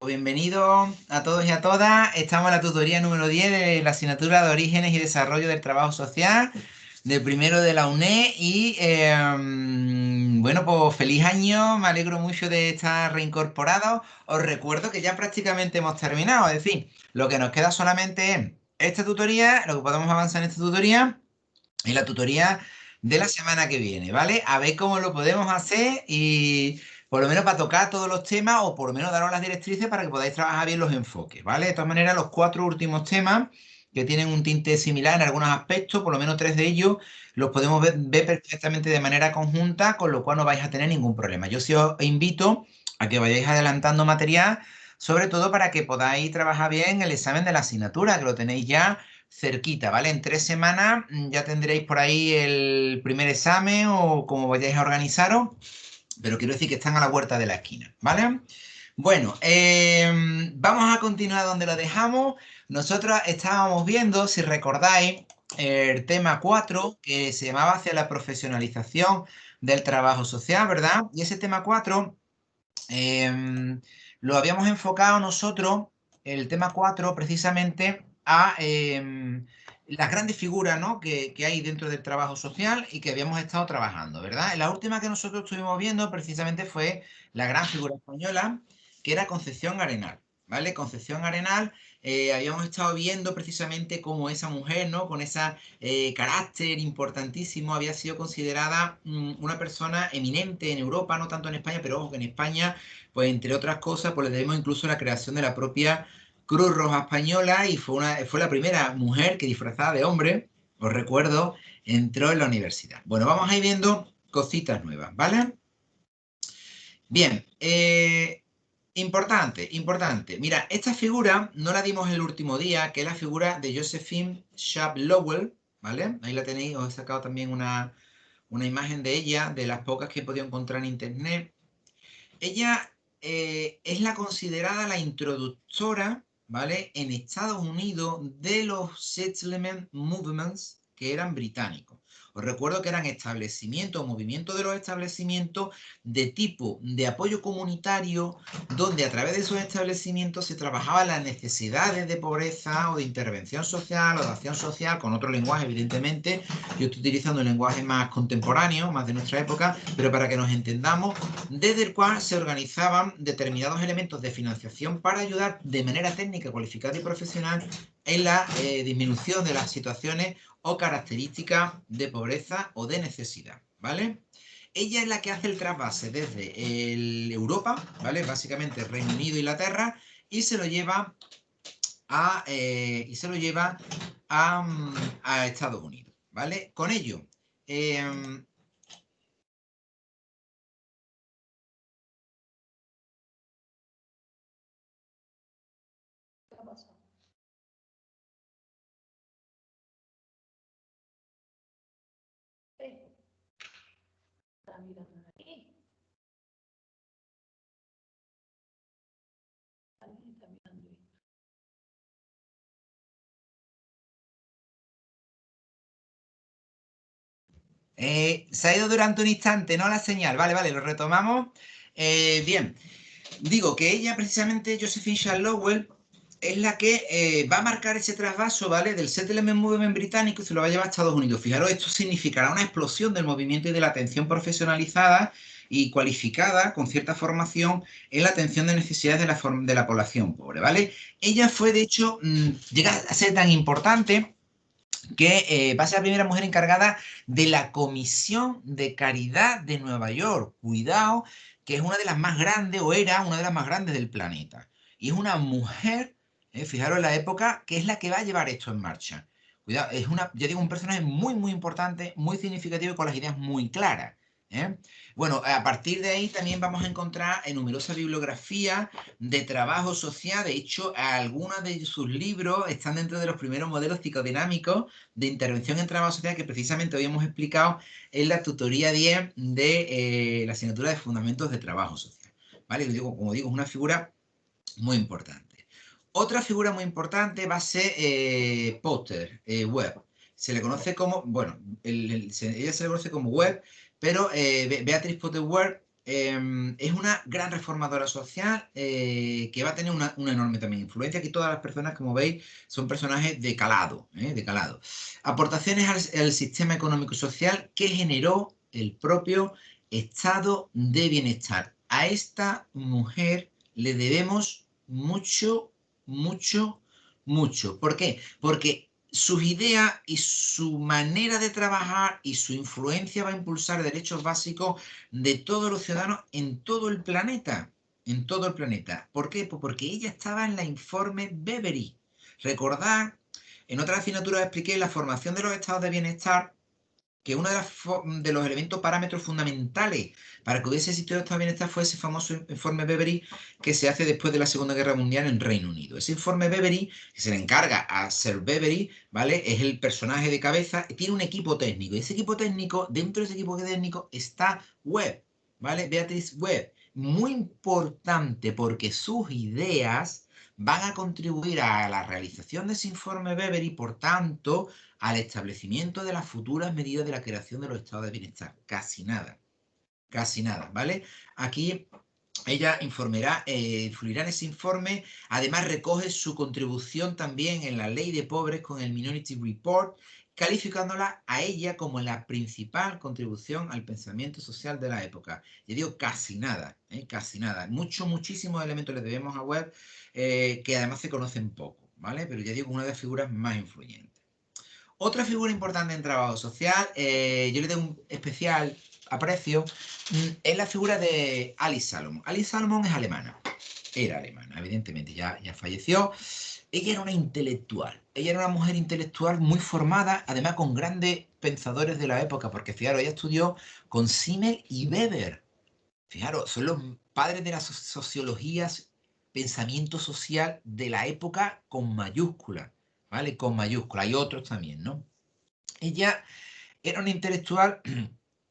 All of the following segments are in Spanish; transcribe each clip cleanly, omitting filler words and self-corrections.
Bienvenidos a todos y a todas. Estamos en la tutoría número 10 de la asignatura de Orígenes y Desarrollo del Trabajo Social, de primero de la UNED. Bueno, pues feliz año, me alegro mucho de estar reincorporados. Os recuerdo que ya prácticamente hemos terminado, es decir, lo que nos queda solamente es esta tutoría, lo que podemos avanzar en esta tutoría y la tutoría de la semana que viene, ¿vale? A ver cómo lo podemos hacer y por lo menos para tocar todos los temas o por lo menos daros las directrices para que podáis trabajar bien los enfoques, ¿vale? De todas maneras, los 4 últimos temas que tienen un tinte similar en algunos aspectos, por lo menos 3 de ellos, los podemos ver perfectamente de manera conjunta, con lo cual no vais a tener ningún problema. Yo sí os invito a que vayáis adelantando material, sobre todo para que podáis trabajar bien el examen de la asignatura, que lo tenéis ya cerquita, ¿vale? En 3 semanas ya tendréis por ahí el primer examen o como vayáis a organizaros, pero quiero decir que están a la huerta de la esquina, ¿vale? Bueno, vamos a continuar donde lo dejamos. Nosotros estábamos viendo, si recordáis, el tema 4 que se llamaba hacia la profesionalización del trabajo social, ¿verdad? Y ese tema 4 lo habíamos enfocado nosotros, el tema 4 precisamente, a las grandes figuras, ¿no? que hay dentro del trabajo social y que habíamos estado trabajando, ¿verdad? La última que nosotros estuvimos viendo precisamente fue la gran figura española, que era Concepción Arenal, ¿vale? Concepción Arenal, habíamos estado viendo precisamente cómo esa mujer, ¿no? Con ese carácter importantísimo, había sido considerada una persona eminente en Europa, no tanto en España, pero ojo que en España, pues entre otras cosas, pues le debemos incluso la creación de la propia Cruz Roja Española y fue la primera mujer que disfrazada de hombre, os recuerdo, entró en la universidad. Bueno, vamos a ir viendo cositas nuevas, ¿vale? Bien, importante, importante. Mira, esta figura no la dimos el último día, que es la figura de Josephine Sharp Lowell, ¿vale? Ahí la tenéis, os he sacado también una imagen de ella, de las pocas que he podido encontrar en internet. Ella es la considerada la introductora, ¿vale? En Estados Unidos de los settlement movements que eran británicos. Os recuerdo que eran establecimientos, movimientos de los establecimientos de tipo de apoyo comunitario, donde a través de esos establecimientos se trabajaban las necesidades de pobreza o de intervención social o de acción social, con otro lenguaje, evidentemente. Yo estoy utilizando un lenguaje más contemporáneo, más de nuestra época, pero para que nos entendamos, desde el cual se organizaban determinados elementos de financiación para ayudar de manera técnica, cualificada y profesional en la disminución de las situaciones o características de pobreza o de necesidad, ¿vale? Ella es la que hace el trasvase desde Europa, ¿vale? Básicamente Reino Unido e Inglaterra, y se lo lleva a Estados Unidos, ¿vale? Con ello, se ha ido durante un instante, ¿no? La señal. Vale, vale, lo retomamos. Bien, digo que ella, precisamente, Josephine Charles Lowell, es la que va a marcar ese trasvaso, ¿vale? Del Settlement Movement británico y se lo va a llevar a Estados Unidos. Fijaros, esto significará una explosión del movimiento y de la atención profesionalizada y cualificada, con cierta formación, en la atención de necesidades de la población pobre, ¿vale? Ella fue, de hecho, llega a ser tan importante que va a ser la primera mujer encargada de la Comisión de Caridad de Nueva York. Cuidado, que es una de las más grandes, o era una de las más grandes del planeta. Y es una mujer, fijaros en la época, que es la que va a llevar esto en marcha. Cuidado, es una, ya digo, un personaje muy, muy importante, muy significativo y con las ideas muy claras. ¿Eh? Bueno, a partir de ahí también vamos a encontrar en numerosa bibliografía de trabajo social. De hecho, algunos de sus libros están dentro de los primeros modelos psicodinámicos de intervención en trabajo social que precisamente hoy hemos explicado en la tutoría 10 de la asignatura de Fundamentos de Trabajo Social. ¿Vale? Como digo, es una figura muy importante. Otra figura muy importante va a ser Potter, Webb. Se le conoce como, bueno, ella se le conoce como Webb, pero Beatrice Potter Webb es una gran reformadora social que va a tener una enorme también influencia. Aquí todas las personas, como veis, son personajes de calado, de calado. Aportaciones al sistema económico y social que generó el propio estado de bienestar. A esta mujer le debemos mucho, mucho, mucho. ¿Por qué? Porque sus ideas y su manera de trabajar y su influencia va a impulsar derechos básicos de todos los ciudadanos en todo el planeta. En todo el planeta. ¿Por qué? Pues porque ella estaba en la Informe Bevery. Recordad, en otra asignatura expliqué la formación de los estados de bienestar, que uno de los elementos parámetros fundamentales para que hubiese existido el estado de bienestar fue ese famoso informe Bevery que se hace después de la Segunda Guerra Mundial en Reino Unido. Ese informe Bevery, que se le encarga a Sir Bevery, ¿vale? Es el personaje de cabeza, tiene un equipo técnico. Y ese equipo técnico, dentro de ese equipo técnico está Webb, ¿vale? Beatrice Webb. Muy importante porque sus ideas van a contribuir a la realización de ese informe Bevery, por tanto, al establecimiento de las futuras medidas de la creación de los estados de bienestar. Casi nada, ¿vale? Aquí ella influirá en ese informe. Además, recoge su contribución también en la ley de pobres con el Minority Report, calificándola a ella como la principal contribución al pensamiento social de la época. Yo digo casi nada, casi nada. Muchísimos elementos le debemos a Webb, que además se conocen poco, ¿vale? Pero ya digo, una de las figuras más influyentes. Otra figura importante en trabajo social, yo le tengo un especial aprecio, es la figura de Alice Salomon. Alice Salomon es alemana, era alemana, evidentemente, ya falleció. Ella era una intelectual, ella era una mujer intelectual muy formada, además con grandes pensadores de la época, porque fijaros, ella estudió con Simmel y Weber. Fijaros, son los padres de la sociología, pensamiento social de la época con mayúscula, ¿vale? Con mayúscula. Hay otros también, ¿no? Ella era una intelectual,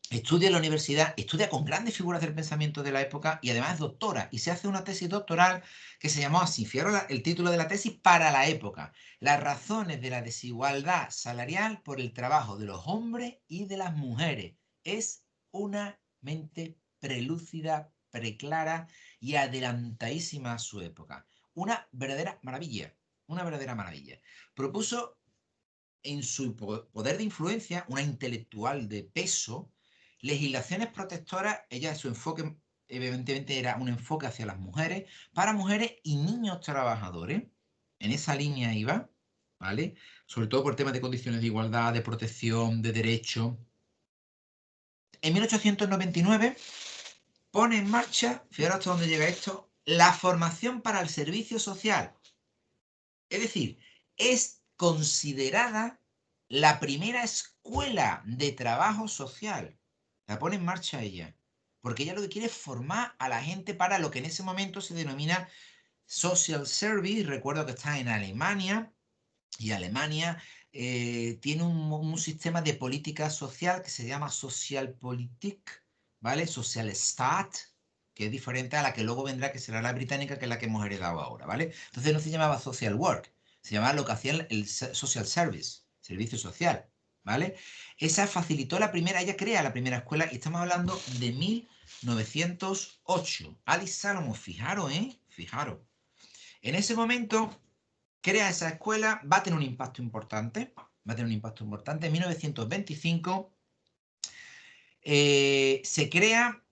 estudia en la universidad, estudia con grandes figuras del pensamiento de la época y además es doctora. Y se hace una tesis doctoral que se llamó así, fijaros el título de la tesis, para la época. Las razones de la desigualdad salarial por el trabajo de los hombres y de las mujeres. Es una mente prelúcida, preclara y adelantadísima a su época. Una verdadera maravilla, una verdadera maravilla. Propuso en su poder de influencia, una intelectual de peso, legislaciones protectoras. Ella, su enfoque, evidentemente, era un enfoque hacia las mujeres, para mujeres y niños trabajadores. En esa línea iba, ¿vale? Sobre todo por temas de condiciones de igualdad, de protección, de derecho. En 1899 pone en marcha, fijaros hasta dónde llega esto, la formación para el servicio social. Es decir, es considerada la primera escuela de trabajo social. La pone en marcha ella. Porque ella lo que quiere es formar a la gente para lo que en ese momento se denomina social service. Recuerdo que está en Alemania. Y Alemania tiene un sistema de política social que se llama Sozialpolitik, ¿vale? Sozialstaat, que es diferente a la que luego vendrá, que será la británica, que es la que hemos heredado ahora, ¿vale? Entonces no se llamaba social work, se llamaba lo que hacía el social service, servicio social, ¿vale? Esa facilitó la primera, ella crea la primera escuela y estamos hablando de 1908. Alice Salomon, fijaros, ¿eh? Fijaros. En ese momento crea esa escuela, va a tener un impacto importante, En 1925 se crea,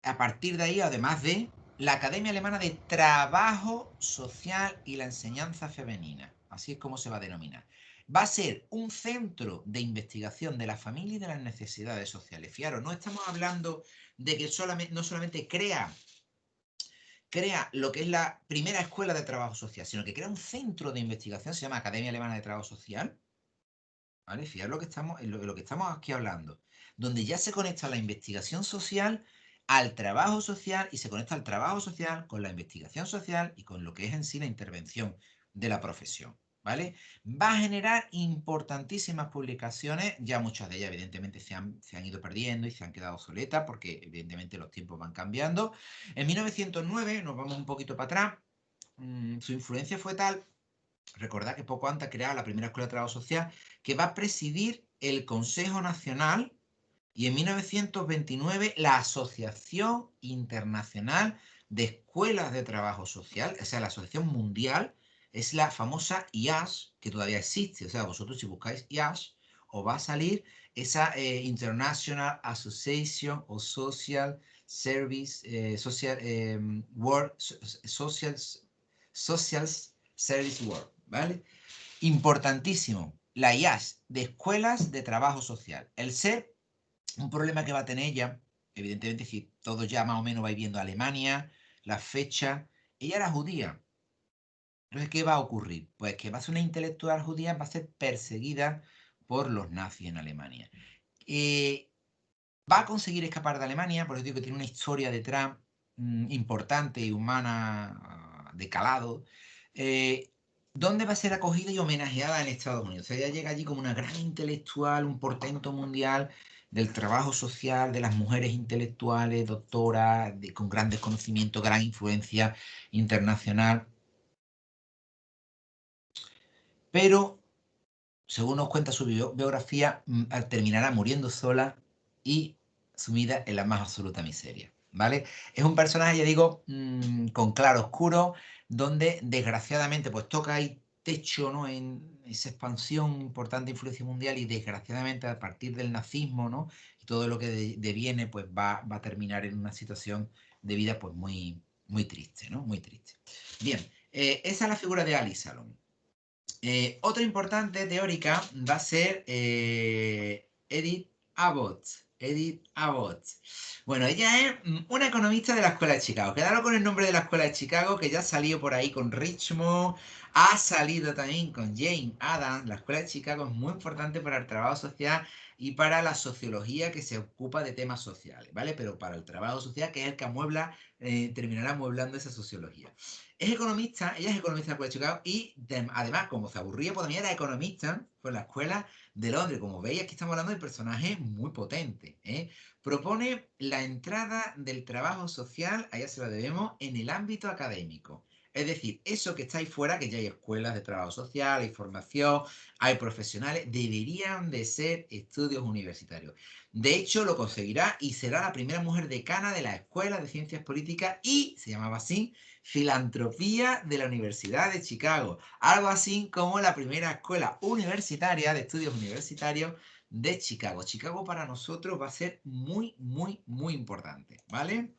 a partir de ahí, además de la Academia Alemana de Trabajo Social y la Enseñanza Femenina. Así es como se va a denominar. Va a ser un centro de investigación de la familia y de las necesidades sociales. Fijaros, no estamos hablando de que no solamente crea lo que es la primera escuela de trabajo social, sino que crea un centro de investigación, se llama Academia Alemana de Trabajo Social, ¿vale? Fijaros lo que estamos aquí hablando, donde ya se conecta la investigación social al trabajo social y se conecta el trabajo social con la investigación social y con lo que es en sí la intervención de la profesión, ¿vale? Va a generar importantísimas publicaciones, ya muchas de ellas evidentemente se han ido perdiendo y se han quedado obsoletas porque evidentemente los tiempos van cambiando. En 1909, nos vamos un poquito para atrás, su influencia fue tal. Recordad que poco antes creaba la primera escuela de trabajo social que va a presidir el Consejo Nacional Y en 1929 la Asociación Internacional de Escuelas de Trabajo Social, o sea, la Asociación Mundial, es la famosa IAS, que todavía existe. O sea, vosotros si buscáis IAS, os va a salir esa International Association of Social Service, Social Service World, ¿vale? Importantísimo, la IAS, de Escuelas de Trabajo Social. El ser un problema que va a tener ella, evidentemente, si todos ya más o menos vais viendo Alemania, la fecha, ella era judía. Entonces, ¿qué va a ocurrir? Pues que va a ser una intelectual judía, va a ser perseguida por los nazis en Alemania. Eh, Va a conseguir escapar de Alemania, por eso digo que tiene una historia detrás importante y humana, de calado, donde va a ser acogida y homenajeada en Estados Unidos. O sea, ella llega allí como una gran intelectual, un portento mundial del trabajo social, de las mujeres intelectuales, doctoras, con grandes conocimientos, gran influencia internacional. Pero, según nos cuenta su biografía, terminará muriendo sola y sumida en la más absoluta miseria, ¿vale? Es un personaje, ya digo, con claro oscuro, donde desgraciadamente pues toca ahí techo, ¿no? En esa expansión importante de influencia mundial y desgraciadamente a partir del nazismo, ¿no? Y todo lo que deviene pues va a terminar en una situación de vida pues muy, muy triste, ¿no? Muy triste. Bien, esa es la figura de Alice Salom. Otra importante teórica va a ser Edith Abbott. Edith Abbott. Bueno, ella es una economista de la Escuela de Chicago. Quedaros con el nombre de la Escuela de Chicago, que ya ha salido por ahí con Richmond, ha salido también con Jane Addams. La Escuela de Chicago es muy importante para el trabajo social y para la sociología que se ocupa de temas sociales, ¿vale? Pero para el trabajo social, que es el que amuebla, terminará amueblando esa sociología. Es economista, ella es economista de la Escuela de Chicago y además, como se aburría, pues también era economista por la Escuela de Londres. Como veis, aquí estamos hablando de personajes muy potentes. Propone la entrada del trabajo social, a ella se la debemos, en el ámbito académico. Es decir, eso que está ahí fuera, que ya hay escuelas de trabajo social, hay formación, hay profesionales, deberían de ser estudios universitarios. De hecho, lo conseguirá y será la primera mujer decana de la Escuela de Ciencias Políticas y, se llamaba así, Filantropía de la Universidad de Chicago. Algo así como la primera escuela universitaria de estudios universitarios de Chicago. Chicago para nosotros va a ser muy, muy, muy importante, ¿vale?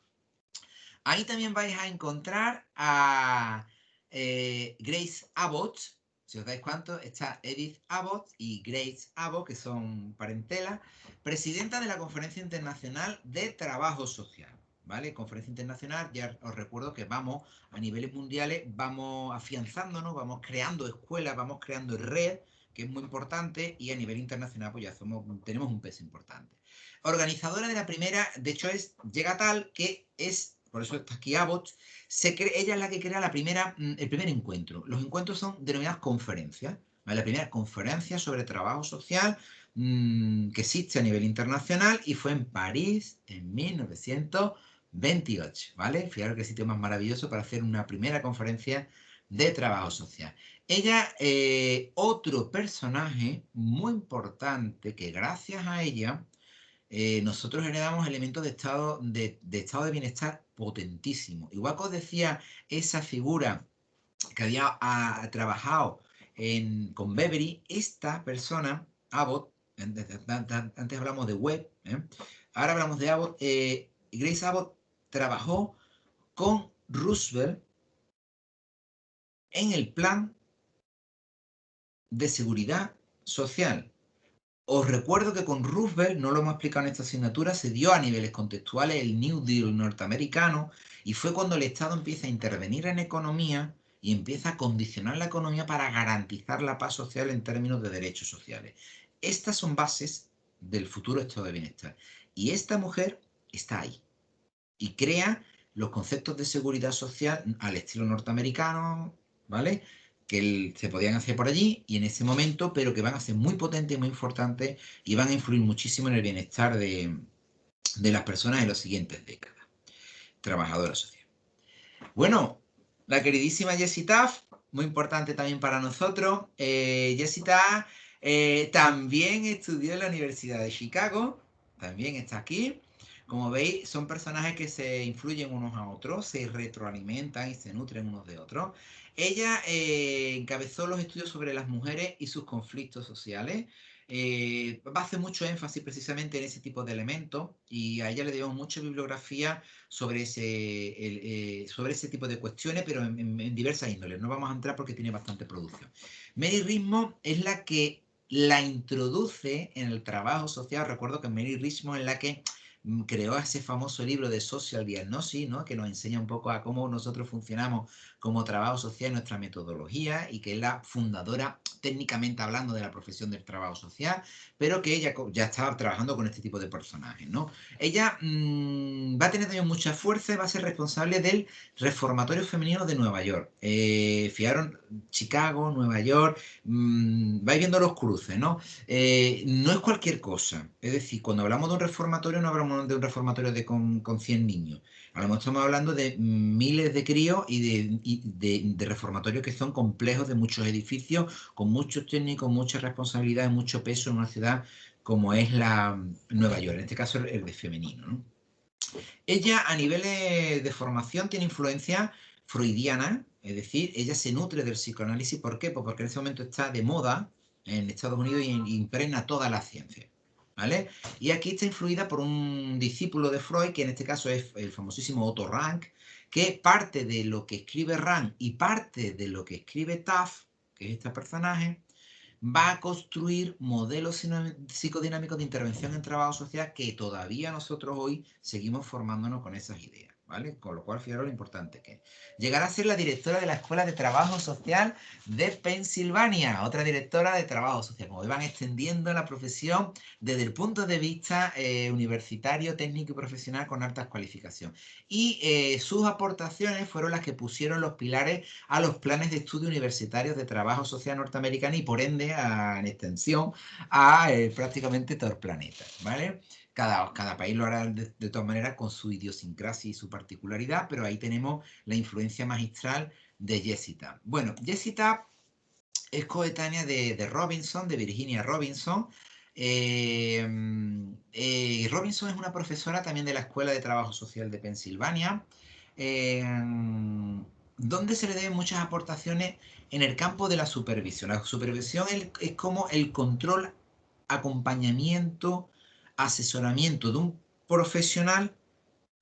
Ahí también vais a encontrar a Grace Abbott. Si os dais cuenta, está Edith Abbott y Grace Abbott, que son parentelas, presidenta de la Conferencia Internacional de Trabajo Social. ¿Vale? Conferencia Internacional, ya os recuerdo que vamos a niveles mundiales, vamos afianzándonos, vamos creando escuelas, vamos creando red, que es muy importante, y a nivel internacional pues ya tenemos un peso importante. Organizadora de la primera, de hecho llega tal que es, por eso está aquí Abbott, ella es la que crea el primer encuentro. Los encuentros son denominadas conferencias. ¿Vale? La primera conferencia sobre trabajo social que existe a nivel internacional y fue en París en 1928. ¿Vale? Fijaros qué sitio más maravilloso para hacer una primera conferencia de trabajo social. Ella, otro personaje muy importante que gracias a ella nosotros heredamos elementos estado de bienestar potentísimo. Igual que os decía esa figura que había trabajado con Beverly, esta persona, Abbott, antes hablamos de Webb, ahora hablamos de Abbott, Grace Abbott trabajó con Roosevelt en el plan de seguridad social. Os recuerdo que con Roosevelt, no lo hemos explicado en esta asignatura, se dio a niveles contextuales el New Deal norteamericano y fue cuando el Estado empieza a intervenir en economía y empieza a condicionar la economía para garantizar la paz social en términos de derechos sociales. Estas son bases del futuro estado de bienestar. Y esta mujer está ahí y crea los conceptos de seguridad social al estilo norteamericano, ¿vale? Que se podían hacer por allí y en ese momento, pero que van a ser muy potentes y muy importantes y van a influir muchísimo en el bienestar de las personas en las siguientes décadas. Trabajadora social. Bueno, la queridísima Jessie Taft, muy importante también para nosotros. Jessie Taft también estudió en la Universidad de Chicago, también está aquí. Como veis, son personajes que se influyen unos a otros, se retroalimentan y se nutren unos de otros. Ella encabezó los estudios sobre las mujeres y sus conflictos sociales. Va a hacer mucho énfasis precisamente en ese tipo de elementos y a ella le debemos mucha bibliografía sobre ese tipo de cuestiones, pero en diversas índoles. No vamos a entrar porque tiene bastante producción. Mary Richmond es la que la introduce en el trabajo social. Recuerdo que Mary Richmond es la que creó ese famoso libro de Social Diagnosis, ¿no? Que nos enseña un poco a cómo nosotros funcionamos como trabajo social, nuestra metodología, y que es la fundadora, técnicamente hablando, de la profesión del trabajo social, pero que ella ya estaba trabajando con este tipo de personajes, ¿no? Ella va a tener también mucha fuerza y va a ser responsable del Reformatorio Femenino de Nueva York. Fijaron, Chicago, Nueva York, vais viendo los cruces, ¿no? No es cualquier cosa. Es decir, cuando hablamos de un reformatorio, no hablamos de un reformatorio con 100 niños. A lo mejor estamos hablando de miles de críos y de reformatorios que son complejos de muchos edificios, con muchos técnicos, mucha responsabilidad y mucho peso en una ciudad como es la Nueva York, en este caso el de femenino, ¿no? Ella a niveles de formación tiene influencia freudiana, es decir, ella se nutre del psicoanálisis. ¿Por qué? Pues porque en ese momento está de moda en Estados Unidos y impregna toda la ciencia, ¿vale? Y aquí está influida por un discípulo de Freud, que en este caso es el famosísimo Otto Rank, que parte de lo que escribe Rank y parte de lo que escribe Taft, que es este personaje, va a construir modelos psicodinámicos de intervención en trabajo social que todavía nosotros hoy seguimos formándonos con esas ideas, ¿vale? Con lo cual, fijaros lo importante que es. Llegará a ser la directora de la Escuela de Trabajo Social de Pensilvania, otra directora de Trabajo Social. Como van extendiendo la profesión desde el punto de vista universitario, técnico y profesional con altas cualificaciones. Y sus aportaciones fueron las que pusieron los pilares a los planes de estudio universitarios de trabajo social norteamericano y por ende, en extensión, a prácticamente todo el planeta, ¿vale? Cada país lo hará de todas maneras con su idiosincrasia y su particularidad, pero ahí tenemos la influencia magistral de Jessica. Bueno, Jessica es coetánea de Robinson, de Virginia Robinson. Robinson es una profesora también de la Escuela de Trabajo Social de Pensilvania, eh, donde se le deben muchas aportaciones en el campo de la supervisión. La supervisión es como el control, acompañamiento, asesoramiento de un profesional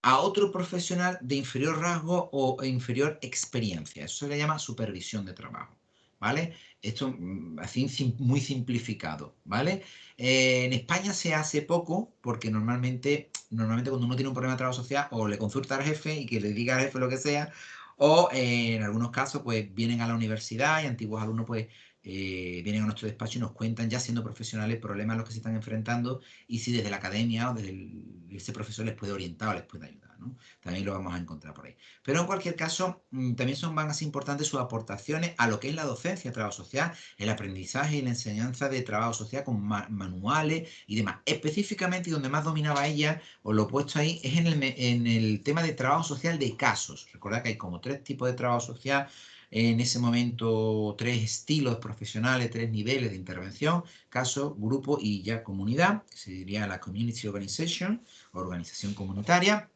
a otro profesional de inferior rasgo o inferior experiencia. Eso se le llama supervisión de trabajo, ¿vale? Esto así muy simplificado, ¿vale? En España se hace poco porque normalmente cuando uno tiene un problema de trabajo social o le consulta al jefe y que le diga al jefe lo que sea, o en algunos casos pues vienen a la universidad y antiguos alumnos pues vienen a nuestro despacho y nos cuentan ya siendo profesionales problemas a los que se están enfrentando y si desde la academia o desde ese profesor les puede orientar o les puede ayudar, ¿no? También lo vamos a encontrar por ahí. Pero en cualquier caso, también van a ser importantes sus aportaciones a lo que es la docencia de trabajo social, el aprendizaje y la enseñanza de trabajo social con manuales y demás. Específicamente, y donde más dominaba ella, os lo he puesto ahí, es en el tema de trabajo social de casos. Recordad que hay como 3 tipos de trabajo social. En ese momento, 3 estilos profesionales, 3 niveles de intervención: caso, grupo y ya comunidad, que se diría la community organization, organización comunitaria.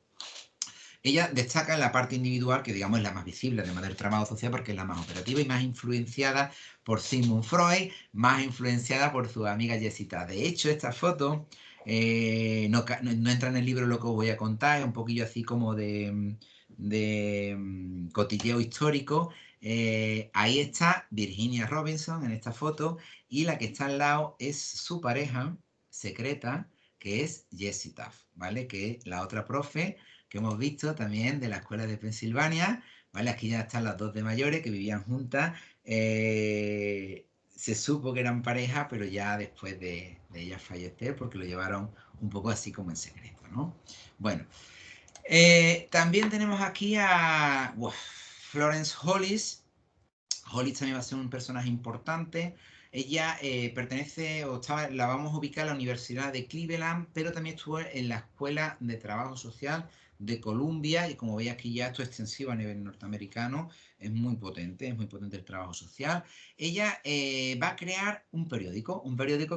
Ella destaca en la parte individual, que digamos es la más visible, además del trabajo social, porque es la más operativa y más influenciada por Sigmund Freud, más influenciada por su amiga Jessica. De hecho, esta foto no entra en el libro lo que os voy a contar, es un poquillo así como de cotilleo histórico. Ahí está Virginia Robinson en esta foto y la que está al lado es su pareja secreta, que es Jessie Taft, ¿vale? Que es la otra profe que hemos visto también de la escuela de Pensilvania, ¿vale? Aquí ya están las dos de mayores que vivían juntas. Se supo que eran pareja, pero ya después de ella fallecer, porque lo llevaron un poco así como en secreto, ¿no? Bueno, también tenemos aquí a Florence Hollis. Hollis también va a ser un personaje importante. Ella pertenece, la vamos a ubicar a la Universidad de Cleveland, pero también estuvo en la Escuela de Trabajo Social de Columbia, y como veis aquí ya esto es extensivo a nivel norteamericano, es muy potente el trabajo social. Ella va a crear un periódico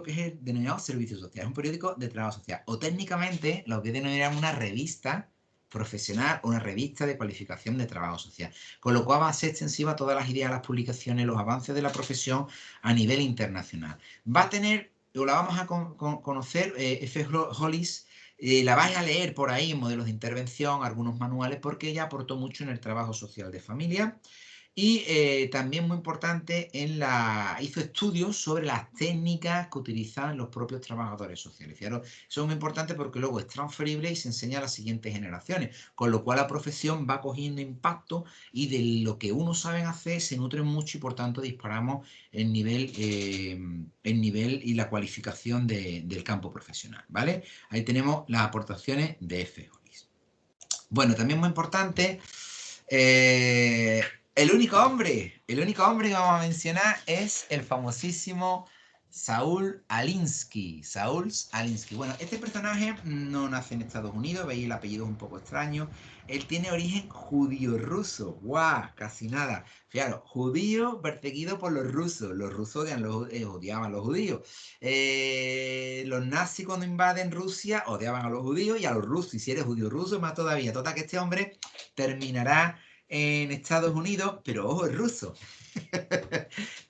que es el denominado Servicio Social, un periódico de trabajo social, o técnicamente lo que denominamos una revista profesional, una revista de cualificación de trabajo social, con lo cual va a ser extensiva a todas las ideas, las publicaciones, los avances de la profesión a nivel internacional. Va a tener, o la vamos a conocer, F. Hollis, la vais a leer por ahí en modelos de intervención, algunos manuales, porque ella aportó mucho en el trabajo social de familia. Y también muy importante, hizo estudios sobre las técnicas que utilizan los propios trabajadores sociales. Fijaros, eso es muy importante porque luego es transferible y se enseña a las siguientes generaciones, con lo cual la profesión va cogiendo impacto y de lo que unos saben hacer se nutren mucho y por tanto disparamos el nivel y la cualificación del campo profesional, ¿vale? Ahí tenemos las aportaciones de F. Hollis. Bueno, también muy importante, el único hombre que vamos a mencionar es el famosísimo Saúl Alinsky. Saúl Alinsky. Bueno, este personaje no nace en Estados Unidos, veis el apellido es un poco extraño. Él tiene origen judío-ruso. ¡Guau! Casi nada. Fijaros, judío perseguido por los rusos. Los rusos odiaban a los judíos. Los nazis cuando invaden Rusia odiaban a los judíos y a los rusos. Y si eres judío-ruso, más todavía. Total que este hombre terminará en Estados Unidos, pero ojo, es ruso.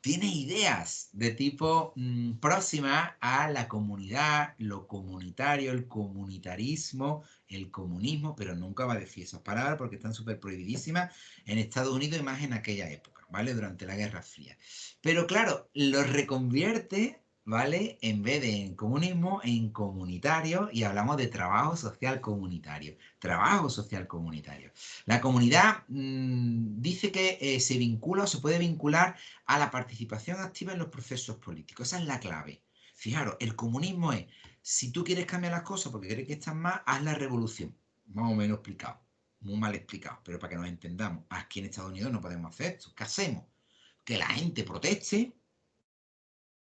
Tiene ideas de tipo próxima a la comunidad, lo comunitario, el comunitarismo, el comunismo, pero nunca va a decir esas palabras porque están súper prohibidísimas en Estados Unidos y más en aquella época, ¿vale? Durante la Guerra Fría. Pero claro, lo reconvierte, ¿vale? En vez de en comunismo, en comunitario, y hablamos de trabajo social comunitario. Trabajo social comunitario. La comunidad dice que se vincula o se puede vincular a la participación activa en los procesos políticos. Esa es la clave. Fijaros, el comunismo es, si tú quieres cambiar las cosas porque crees que están mal, haz la revolución. Más o menos explicado. Muy mal explicado, pero para que nos entendamos. Aquí en Estados Unidos no podemos hacer esto. ¿Qué hacemos? Que la gente proteste,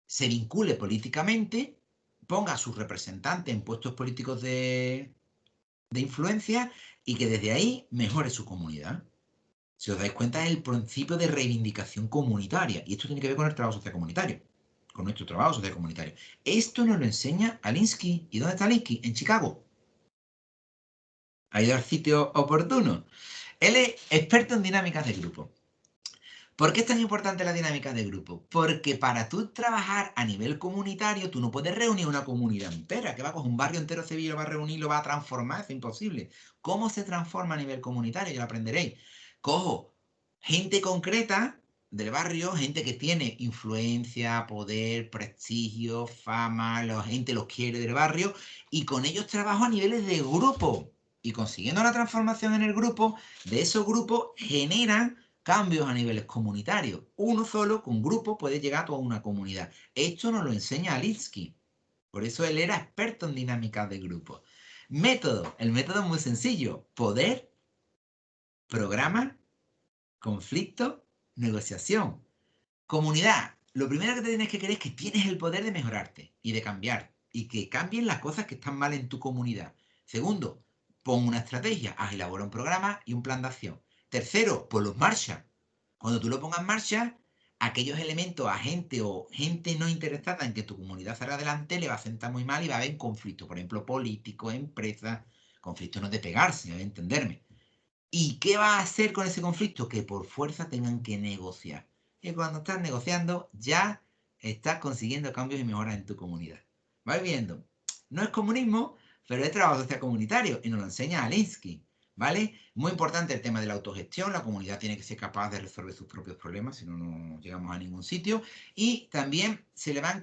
se vincule políticamente, ponga a sus representantes en puestos políticos de influencia y que desde ahí mejore su comunidad. Si os dais cuenta, es el principio de reivindicación comunitaria. Y esto tiene que ver con el trabajo social comunitario. Con nuestro trabajo social comunitario. Esto nos lo enseña Alinsky. ¿Y dónde está Alinsky? En Chicago. Ha ido al sitio oportuno. Él es experto en dinámicas de grupo. ¿Por qué es tan importante la dinámica de grupo? Porque para tú trabajar a nivel comunitario, tú no puedes reunir una comunidad entera, que va a coger un barrio entero de Sevilla, lo va a reunir, lo va a transformar, es imposible. ¿Cómo se transforma a nivel comunitario? Ya lo aprenderéis. Cojo gente concreta del barrio, gente que tiene influencia, poder, prestigio, fama, la gente los quiere del barrio, y con ellos trabajo a niveles de grupo. Y consiguiendo la transformación en el grupo, de esos grupos generan cambios a niveles comunitarios. Uno solo, con grupo, puede llegar a toda una comunidad. Esto nos lo enseña Alinsky. Por eso él era experto en dinámicas de grupo. Método. El método es muy sencillo. Poder, programa, conflicto, negociación. Comunidad. Lo primero que te tienes que creer es que tienes el poder de mejorarte y de cambiar. Y que cambien las cosas que están mal en tu comunidad. Segundo, pon una estrategia. Elabora un programa y un plan de acción. Tercero, ponlo en marcha. Cuando tú lo pongas en marcha, aquellos elementos a gente o gente no interesada en que tu comunidad salga adelante le va a sentar muy mal y va a haber conflicto. Por ejemplo, político, empresa. Conflicto no es de pegarse, de entenderme. ¿Y qué va a hacer con ese conflicto? Que por fuerza tengan que negociar. Y cuando estás negociando, ya estás consiguiendo cambios y mejoras en tu comunidad. ¿Vais viendo? No es comunismo, pero es trabajo social comunitario y nos lo enseña Alinsky. ¿Vale? Muy importante el tema de la autogestión. La comunidad tiene que ser capaz de resolver sus propios problemas, si no, no llegamos a ningún sitio. Y también se le van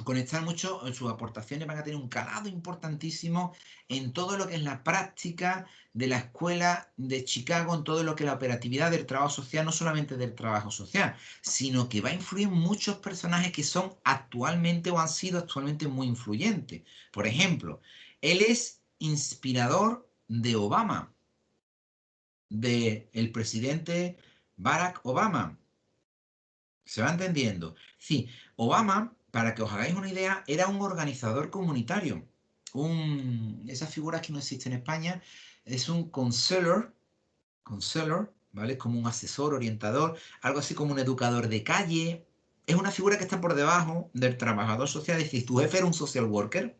conectar mucho, sus aportaciones van a tener un calado importantísimo en todo lo que es la práctica de la escuela de Chicago, en todo lo que es la operatividad del trabajo social, no solamente del trabajo social, sino que va a influir en muchos personajes que son actualmente o han sido actualmente muy influyentes. Por ejemplo, él es inspirador de Obama, del presidente Barack Obama. ¿Se va entendiendo? Sí, Obama, para que os hagáis una idea, era un organizador comunitario. esa figura que no existe en España, es un counselor, ¿vale? Es como un asesor, orientador, algo así como un educador de calle. Es una figura que está por debajo del trabajador social, es decir, tu jefe era un social worker,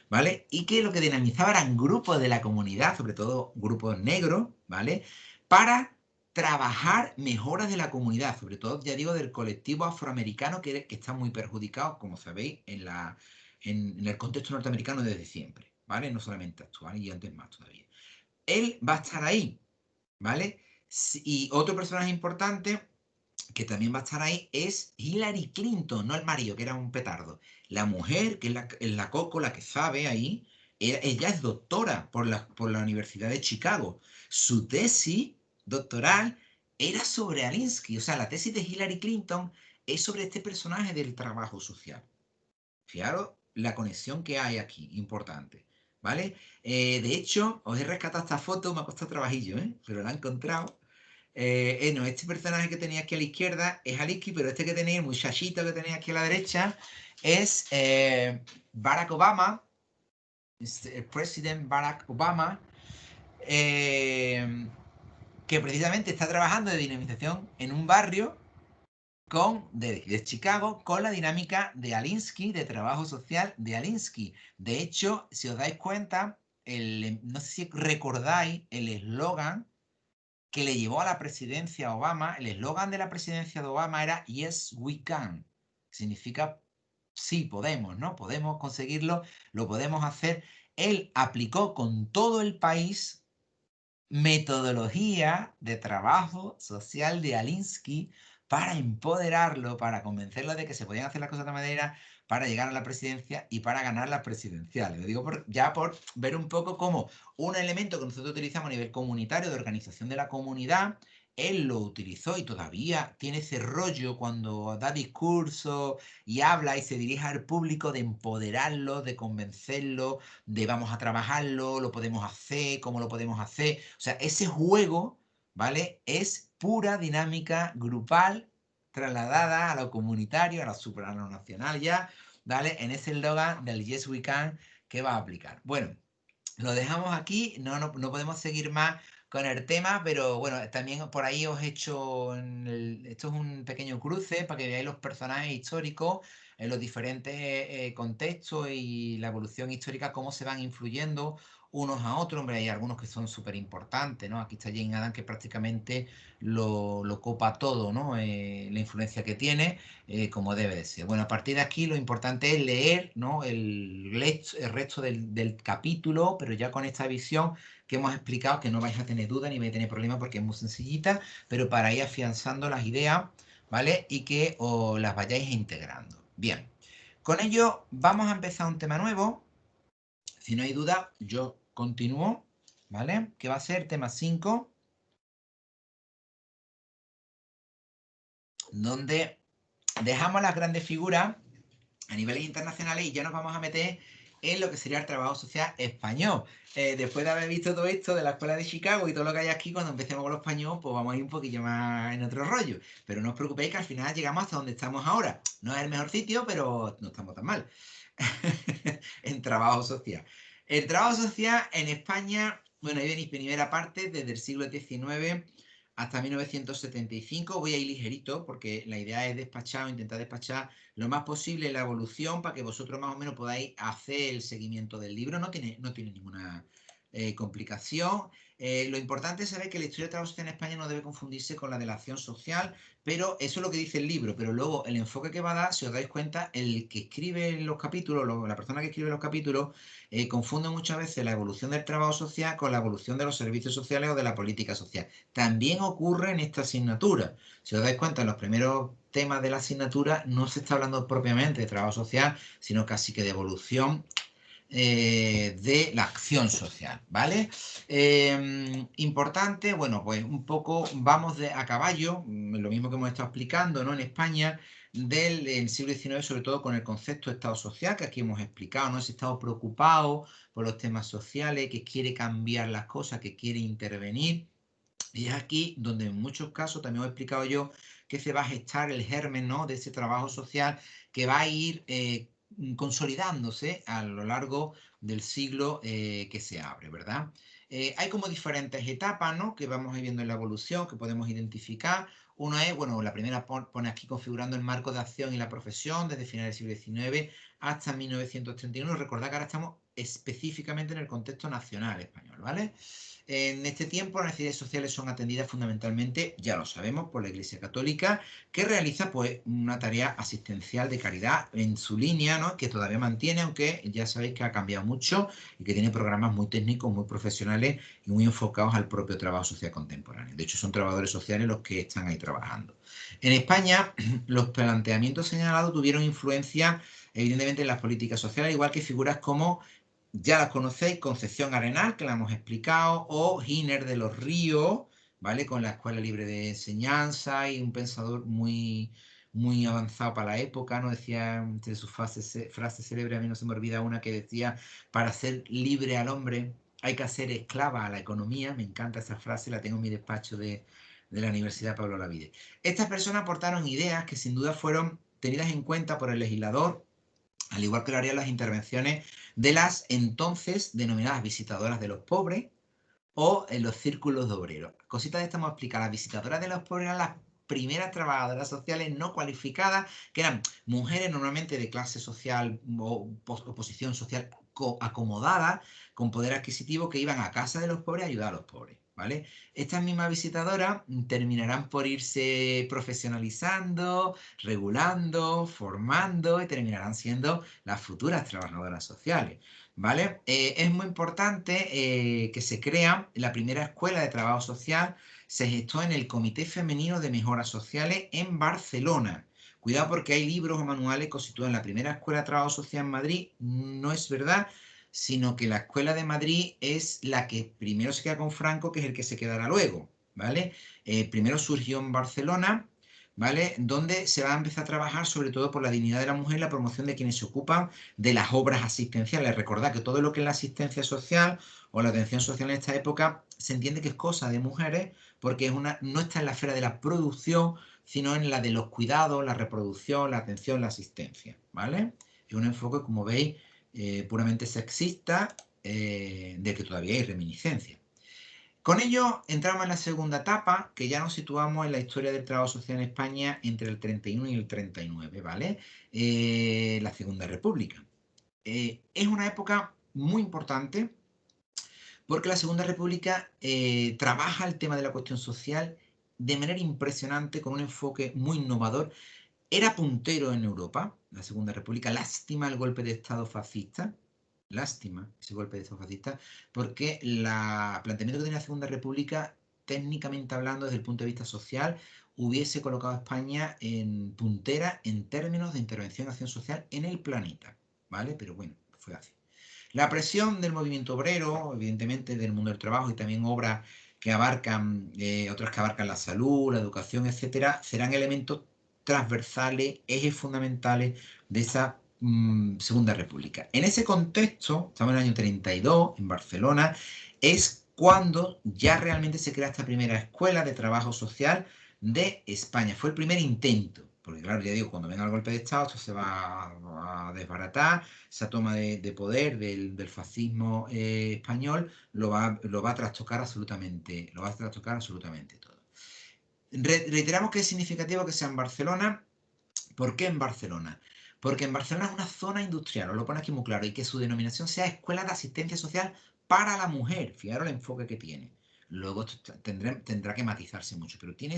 ¿vale? Y que lo que dinamizaba eran grupos de la comunidad, sobre todo grupos negros, ¿vale? Para trabajar mejoras de la comunidad, sobre todo, ya digo, del colectivo afroamericano que está muy perjudicado, como sabéis, en el contexto norteamericano desde siempre, ¿vale? No solamente actual y antes más todavía. Él va a estar ahí, ¿vale? Y otro personaje importante que también va a estar ahí es Hillary Clinton, no el marido, que era un petardo. La mujer, que es la Coco, la que sabe ahí, ella es doctora por la Universidad de Chicago. Su tesis doctoral era sobre Alinsky, o sea, la tesis de Hillary Clinton es sobre este personaje del trabajo social. Fijaros la conexión que hay aquí, importante, ¿vale? De hecho, os he rescatado esta foto, me ha costado trabajillo, ¿eh? Pero la he encontrado. No, este personaje que tenéis aquí a la izquierda es Alinsky, pero este que tenéis, el muchachito que tenéis aquí a la derecha, es Barack Obama, el presidente Barack Obama, eh, que precisamente está trabajando de dinamización en un barrio de Chicago con la dinámica de Alinsky, de trabajo social de Alinsky. De hecho, si os dais cuenta, no sé si recordáis el eslogan que le llevó a la presidencia a Obama. El eslogan de la presidencia de Obama era Yes, we can. Significa sí, podemos, ¿no? Podemos conseguirlo, lo podemos hacer. Él aplicó con todo el país metodología de trabajo social de Alinsky para empoderarlo, para convencerlo de que se podían hacer las cosas de otra manera, para llegar a la presidencia y para ganar las presidenciales. Lo digo ya por ver un poco cómo un elemento que nosotros utilizamos a nivel comunitario, de organización de la comunidad, él lo utilizó y todavía tiene ese rollo cuando da discursos y habla y se dirige al público de empoderarlo, de convencerlo, de vamos a trabajarlo, lo podemos hacer, cómo lo podemos hacer. O sea, ese juego, ¿vale? Es pura dinámica grupal trasladada a lo comunitario, a lo nacional ya, ¿vale? En ese eslogan del Yes We Can que va a aplicar. Bueno, lo dejamos aquí, no podemos seguir más con el tema, pero bueno, también por ahí os he hecho, esto es un pequeño cruce para que veáis los personajes históricos en los diferentes contextos y la evolución histórica, cómo se van influyendo unos a otros. Hombre, hay algunos que son súper importantes, ¿no? Aquí está Jane Addams que prácticamente lo copa todo, ¿no? La influencia que tiene, como debe de ser. Bueno, a partir de aquí lo importante es leer, ¿no? El resto del capítulo, pero ya con esta visión que hemos explicado, que no vais a tener duda ni vais a tener problema porque es muy sencillita, pero para ir afianzando las ideas, ¿vale? Y que os las vayáis integrando. Bien, con ello vamos a empezar un tema nuevo. Si no hay duda, yo continúo, ¿vale? Que va a ser tema 5, donde dejamos las grandes figuras a niveles internacionales y ya nos vamos a meter en lo que sería el trabajo social español. Después de haber visto todo esto de la Escuela de Chicago y todo lo que hay aquí, cuando empecemos con lo español, pues vamos a ir un poquillo más en otro rollo. Pero no os preocupéis que al final llegamos hasta donde estamos ahora. No es el mejor sitio, pero no estamos tan mal. En trabajo social. El trabajo social en España, bueno, ahí veis primera parte, desde el siglo XIX hasta 1975. Voy a ir ligerito porque la idea es intentar despachar lo más posible la evolución para que vosotros más o menos podáis hacer el seguimiento del libro. No tiene ninguna complicación. Lo importante es saber que la historia del trabajo social en España no debe confundirse con la de la acción social, pero eso es lo que dice el libro. Pero luego el enfoque que va a dar, si os dais cuenta, el que escribe los capítulos, la persona que escribe los capítulos, confunde muchas veces la evolución del trabajo social con la evolución de los servicios sociales o de la política social. También ocurre en esta asignatura. Si os dais cuenta, en los primeros temas de la asignatura no se está hablando propiamente de trabajo social, sino casi que de evolución de la acción social, ¿vale? Importante, bueno, pues un poco vamos a caballo, lo mismo que hemos estado explicando, ¿no? En España, del siglo XIX, sobre todo con el concepto de Estado social, que aquí hemos explicado, ¿no? Ese Estado preocupado por los temas sociales, que quiere cambiar las cosas, que quiere intervenir. Y es aquí donde en muchos casos, también os he explicado yo, que se va a gestar el germen, ¿no? De ese trabajo social que va a ir consolidándose a lo largo del siglo que se abre, ¿verdad? Hay como diferentes etapas, ¿no? Que vamos a ir viendo en la evolución, que podemos identificar. Una es, bueno, la primera pone aquí configurando el marco de acción y la profesión desde finales del siglo XIX hasta 1931. Recordad que ahora estamos específicamente en el contexto nacional español, ¿vale? En este tiempo las necesidades sociales son atendidas fundamentalmente, ya lo sabemos, por la Iglesia Católica, que realiza pues una tarea asistencial de caridad en su línea, ¿no? Que todavía mantiene, aunque ya sabéis que ha cambiado mucho y que tiene programas muy técnicos, muy profesionales y muy enfocados al propio trabajo social contemporáneo. De hecho, son trabajadores sociales los que están ahí trabajando. En España, los planteamientos señalados tuvieron influencia evidentemente en las políticas sociales, igual que figuras como ya las conocéis, Concepción Arenal, que la hemos explicado, o Giner de los Ríos, ¿vale? Con la Escuela Libre de Enseñanza y un pensador muy avanzado para la época, ¿no? Decía entre sus frases célebres, a mí no se me olvida una que decía, para ser libre al hombre hay que hacer esclava a la economía. Me encanta esa frase, la tengo en mi despacho de la Universidad Pablo Olavide. Estas personas aportaron ideas que sin duda fueron tenidas en cuenta por el legislador, al igual que lo harían las intervenciones de las entonces denominadas visitadoras de los pobres o en los círculos de obreros. Cositas de esta vamos a explicar. Las visitadoras de los pobres eran las primeras trabajadoras sociales no cualificadas, que eran mujeres normalmente de clase social o posición social acomodada, con poder adquisitivo, que iban a casa de los pobres a ayudar a los pobres. ¿Vale? Estas mismas visitadoras terminarán por irse profesionalizando, regulando, formando y terminarán siendo las futuras trabajadoras sociales. ¿Vale? Es muy importante que se crea la primera escuela de trabajo social, se gestó en el Comité Femenino de Mejoras Sociales en Barcelona. Cuidado porque hay libros o manuales que constituyen la primera escuela de trabajo social en Madrid. No es verdad, sino que la escuela de Madrid es la que primero se queda con Franco, que es el que se quedará luego. ¿Vale? Primero surgió en Barcelona, ¿vale? Donde se va a empezar a trabajar sobre todo por la dignidad de la mujer y la promoción de quienes se ocupan de las obras asistenciales. Recordad que todo lo que es la asistencia social o la atención social en esta época se entiende que es cosa de mujeres porque no está en la esfera de la producción, sino en la de los cuidados, la reproducción, la atención, la asistencia, ¿vale? Es un enfoque, como veis, puramente sexista, del que todavía hay reminiscencia. Con ello entramos en la segunda etapa, que ya nos situamos en la historia del trabajo social en España entre el 31 y el 39, ¿vale? La Segunda República. Es una época muy importante porque la Segunda República trabaja el tema de la cuestión social de manera impresionante, con un enfoque muy innovador. Era puntero en Europa, la Segunda República. Lástima el golpe de Estado fascista. Lástima ese golpe de Estado fascista, porque el planteamiento que tenía la Segunda República, técnicamente hablando, desde el punto de vista social, hubiese colocado a España en puntera en términos de intervención y acción social en el planeta, ¿vale? Pero bueno, fue así. La presión del movimiento obrero, evidentemente del mundo del trabajo y también obras que abarcan, otras que abarcan la salud, la educación, etcétera, serán elementos transversales, ejes fundamentales de esa Segunda República. En ese contexto, estamos en el año 32, en Barcelona, es cuando ya realmente se crea esta primera escuela de trabajo social de España. Fue el primer intento, porque claro, ya digo, cuando venga el golpe de Estado, esto se va a desbaratar, esa toma de poder del fascismo español lo va a trastocar absolutamente, lo va a trastocar absolutamente todo. Reiteramos que es significativo que sea en Barcelona. ¿Por qué en Barcelona? Porque en Barcelona es una zona industrial, os lo pone aquí muy claro, y que su denominación sea Escuela de Asistencia Social para la Mujer. Fijaros el enfoque que tiene. Luego tendrá que matizarse mucho, pero tiene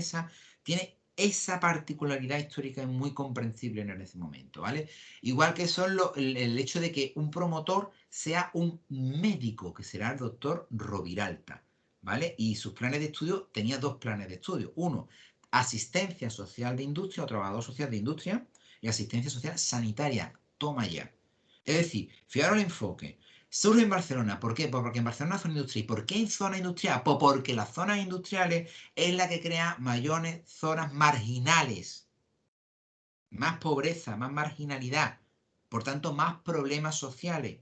esa particularidad histórica muy comprensible en ese momento, ¿vale? Igual que son el hecho de que un promotor sea un médico, que será el doctor Roviralta, ¿vale? Y sus planes de estudio, tenía dos planes de estudio. Uno, asistencia social de industria o trabajador social de industria, y asistencia social sanitaria. Toma ya. Es decir, fijaros el enfoque. Surge en Barcelona. ¿Por qué? Pues porque en Barcelona es zona industrial. ¿Y por qué en zona industrial? Pues porque las zonas industriales es la que crea mayores zonas marginales. Más pobreza, más marginalidad. Por tanto, más problemas sociales.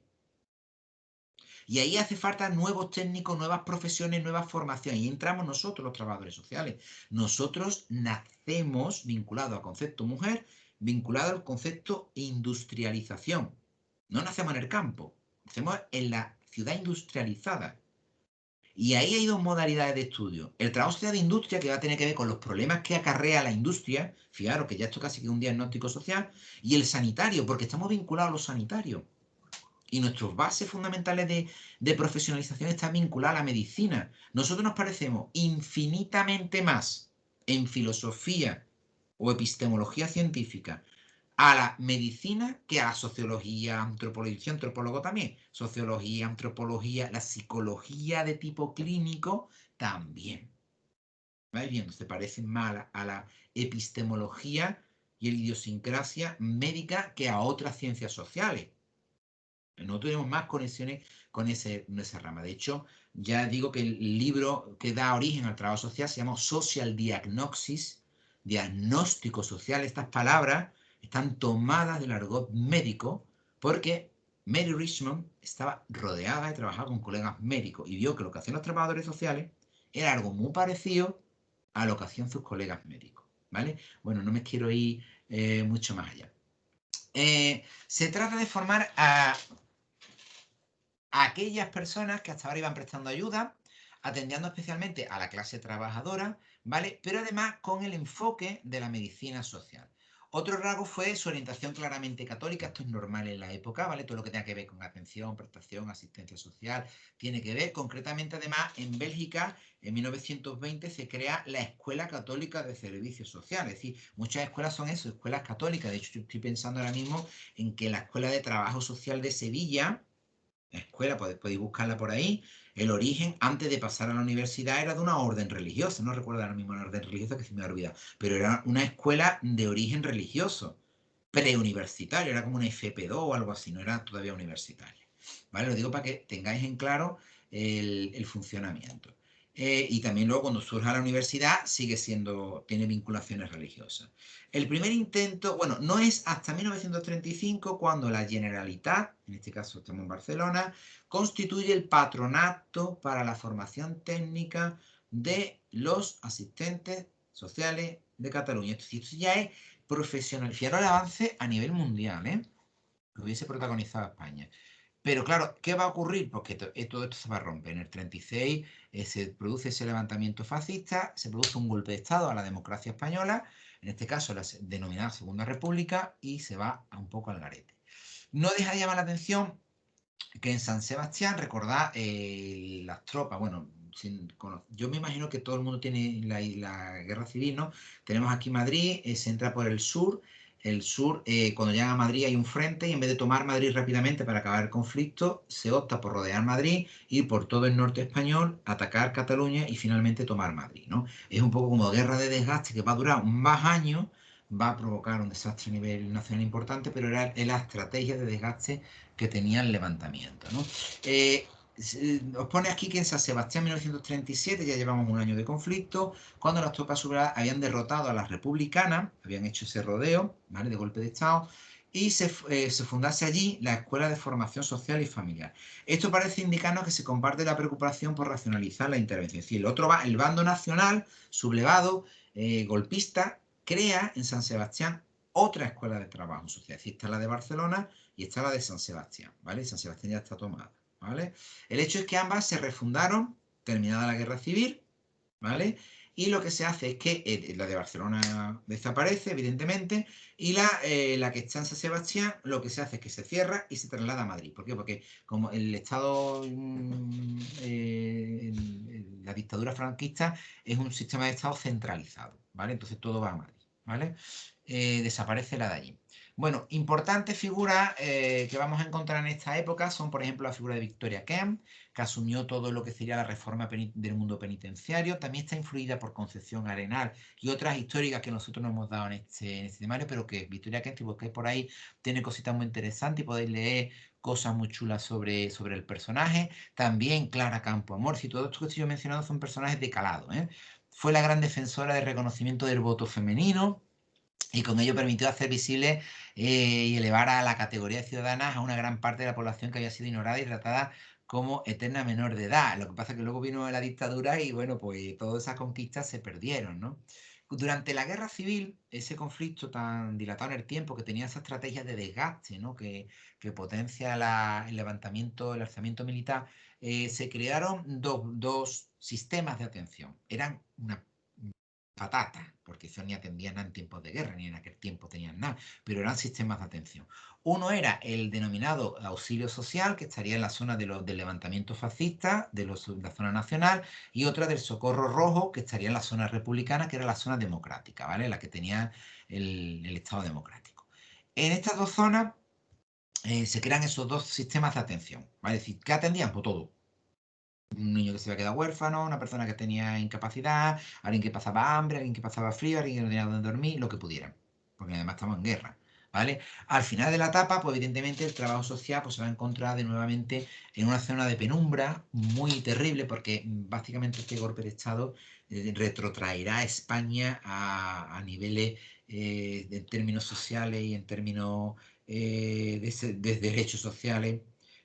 Y ahí hace falta nuevos técnicos, nuevas profesiones, nuevas formaciones. Y entramos nosotros, los trabajadores sociales. Nosotros nacemos vinculados al concepto mujer, vinculado al concepto industrialización. No nacemos en el campo, nacemos en la ciudad industrializada. Y ahí hay dos modalidades de estudio. El trabajo social de industria, que va a tener que ver con los problemas que acarrea la industria, fijaros que ya esto casi que es un diagnóstico social, y el sanitario, porque estamos vinculados a lo sanitario. Y nuestras bases fundamentales de profesionalización están vinculadas a la medicina. Nosotros nos parecemos infinitamente más en filosofía o epistemología científica a la medicina que a la sociología, antropología, antropólogo también, sociología, antropología, la psicología de tipo clínico también. ¿Vais viendo? Se parecen más a la epistemología y la idiosincrasia médica que a otras ciencias sociales. No tenemos más conexiones con esa rama. De hecho, ya digo que el libro que da origen al trabajo social se llama Social Diagnosis, diagnóstico social. Estas palabras están tomadas del argot médico porque Mary Richmond estaba rodeada de trabajar con colegas médicos y vio que lo que hacían los trabajadores sociales era algo muy parecido a lo que hacían sus colegas médicos. ¿Vale? Bueno, no me quiero ir mucho más allá. Se trata de formar a aquellas personas que hasta ahora iban prestando ayuda, atendiendo especialmente a la clase trabajadora, ¿vale? Pero además con el enfoque de la medicina social. Otro rasgo fue su orientación claramente católica, esto es normal en la época, ¿vale? Todo lo que tenga que ver con atención, prestación, asistencia social, tiene que ver. Concretamente, además, en Bélgica, en 1920, se crea la Escuela Católica de Servicios Sociales. Es decir, muchas escuelas son eso, escuelas católicas. De hecho, yo estoy pensando ahora mismo en que la Escuela de Trabajo Social de Sevilla, la escuela, podéis buscarla por ahí, el origen antes de pasar a la universidad era de una orden religiosa, no recuerdo ahora mismo la orden religiosa que se me ha olvidado, pero era una escuela de origen religioso, preuniversitario, era como una FP2 o algo así, no era todavía universitaria. ¿Vale? Lo digo para que tengáis en claro el funcionamiento. Y también luego cuando surja la universidad tiene vinculaciones religiosas. El primer intento, bueno, no es hasta 1935 cuando la Generalitat, en este caso estamos en Barcelona, constituye el patronato para la formación técnica de los asistentes sociales de Cataluña. Esto ya es profesional. Fijaros el avance a nivel mundial, ¿eh? Lo hubiese protagonizado España. Pero claro, ¿qué va a ocurrir? Pues que todo esto se va a romper. En el 36 se produce ese levantamiento fascista, se produce un golpe de Estado a la democracia española, en este caso la denominada Segunda República, y se va un poco al garete. No deja de llamar la atención que en San Sebastián, recordad, las tropas, bueno, yo me imagino que todo el mundo tiene la guerra civil, ¿no? Tenemos aquí Madrid, se entra por el sur, cuando llega a Madrid hay un frente y en vez de tomar Madrid rápidamente para acabar el conflicto, se opta por rodear Madrid, ir por todo el norte español, atacar Cataluña y finalmente tomar Madrid, ¿no? Es un poco como guerra de desgaste que va a durar más años, va a provocar un desastre a nivel nacional importante, pero era la estrategia de desgaste que tenía el levantamiento, ¿no? Os pone aquí que en San Sebastián 1937 ya llevamos un año de conflicto, cuando las tropas sublevadas habían derrotado a las republicanas, habían hecho ese rodeo, ¿vale? De golpe de Estado, y se fundase allí la Escuela de Formación Social y Familiar. Esto parece indicarnos que se comparte la preocupación por racionalizar la intervención. Es decir, el bando nacional, sublevado, golpista, crea en San Sebastián otra escuela de trabajo social. Es decir, está la de Barcelona y está la de San Sebastián, ¿vale? San Sebastián ya está tomada, ¿vale? El hecho es que ambas se refundaron terminada la guerra civil, ¿vale? Y lo que se hace es que la de Barcelona desaparece, evidentemente, y la que está en San Sebastián, lo que se hace es que se cierra y se traslada a Madrid. ¿Por qué? Porque como el Estado, la dictadura franquista es un sistema de Estado centralizado, ¿vale? Entonces todo va a Madrid, ¿vale? Desaparece la de allí. Bueno, importantes figuras que vamos a encontrar en esta época son, por ejemplo, la figura de Victoria Kemp, que asumió todo lo que sería la reforma del mundo penitenciario. También está influida por Concepción Arenal y otras históricas que nosotros nos hemos dado en este temario, pero que Victoria Kemp, si buscáis por ahí, tiene cositas muy interesantes y podéis leer cosas muy chulas sobre el personaje. También Clara Campoamor, si todo esto que estoy mencionando son personajes de calado, ¿eh? Fue la gran defensora del reconocimiento del voto femenino, y con ello permitió hacer visible y elevar a la categoría de ciudadanas a una gran parte de la población que había sido ignorada y tratada como eterna menor de edad. Lo que pasa es que luego vino la dictadura y bueno, pues todas esas conquistas se perdieron, ¿no? durante la guerra civil, ese conflicto tan dilatado en el tiempo, que tenía esa estrategia de desgaste, ¿no? que potencia el levantamiento, el alzamiento militar, se crearon dos sistemas de atención. Eran una patata, porque eso ni atendían nada en tiempos de guerra, ni en aquel tiempo tenían nada, pero eran sistemas de atención. Uno era el denominado auxilio social, que estaría en la zona del levantamiento fascista, de la zona nacional, y otra del socorro rojo, que estaría en la zona republicana, que era la zona democrática, ¿vale? La que tenía el Estado democrático. En estas dos zonas se crean esos dos sistemas de atención, ¿vale? Es decir, ¿qué atendían? Pues todo. Un niño que se había quedado huérfano, una persona que tenía incapacidad, alguien que pasaba hambre, alguien que pasaba frío, alguien que no tenía dónde dormir, lo que pudieran, porque además estamos en guerra, ¿vale? Al final de la etapa, pues evidentemente el trabajo social pues, se va a encontrar de nuevamente en una zona de penumbra muy terrible, porque básicamente este golpe de Estado retrotraerá a España a niveles en términos sociales y en términos de derechos sociales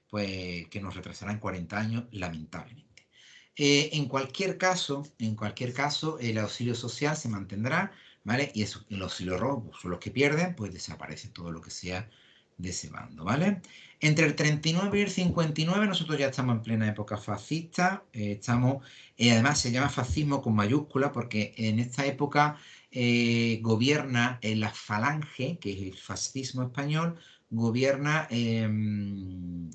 pues que nos retrasarán 40 años, lamentablemente. En cualquier caso, el auxilio social se mantendrá, ¿vale? Y eso, el auxilio rojo son los que pierden, pues desaparece todo lo que sea de ese bando, ¿vale? Entre el 39 y el 59 nosotros ya estamos en plena época fascista, además se llama fascismo con mayúscula porque en esta época gobierna la falange, que es el fascismo español, gobierna en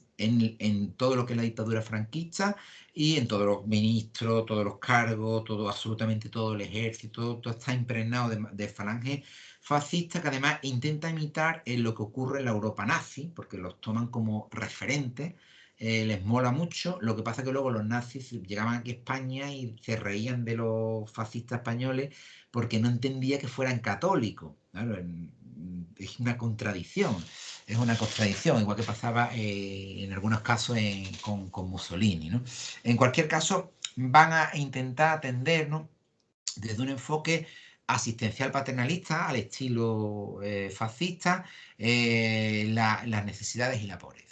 todo lo que es la dictadura franquista y en todos los ministros, todos los cargos, todo, absolutamente todo el ejército, todo está impregnado de falange fascista que además intenta imitar lo que ocurre en la Europa nazi, porque los toman como referentes, les mola mucho. Lo que pasa es que luego los nazis llegaban aquí a España y se reían de los fascistas españoles porque no entendía que fueran católicos. Claro, es una contradicción. Es una contradicción, igual que pasaba en algunos casos con Mussolini, ¿no? En cualquier caso, van a intentar atender, ¿no? Desde un enfoque asistencial paternalista al estilo fascista, las necesidades y la pobreza.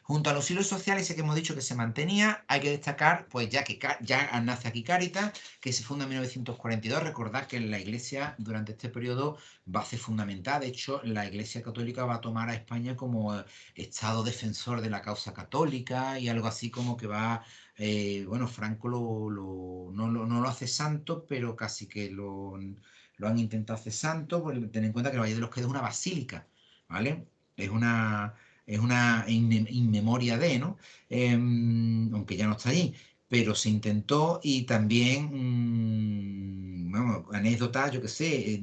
Junto a los hilos sociales, ese que hemos dicho que se mantenía, hay que destacar, pues ya que ya nace aquí Cáritas, que se funda en 1942. Recordad que la Iglesia durante este periodo va a ser fundamental. De hecho, la Iglesia Católica va a tomar a España como Estado defensor de la causa católica y algo así como que va bueno, Franco no lo hace santo, pero casi que lo han intentado hacer santo, pues ten en cuenta que el Valle de los Caídos es una basílica, ¿vale? Es una, es una in memoria de, ¿no? Aunque ya no está allí, pero se intentó y también, bueno, anécdota, yo qué sé,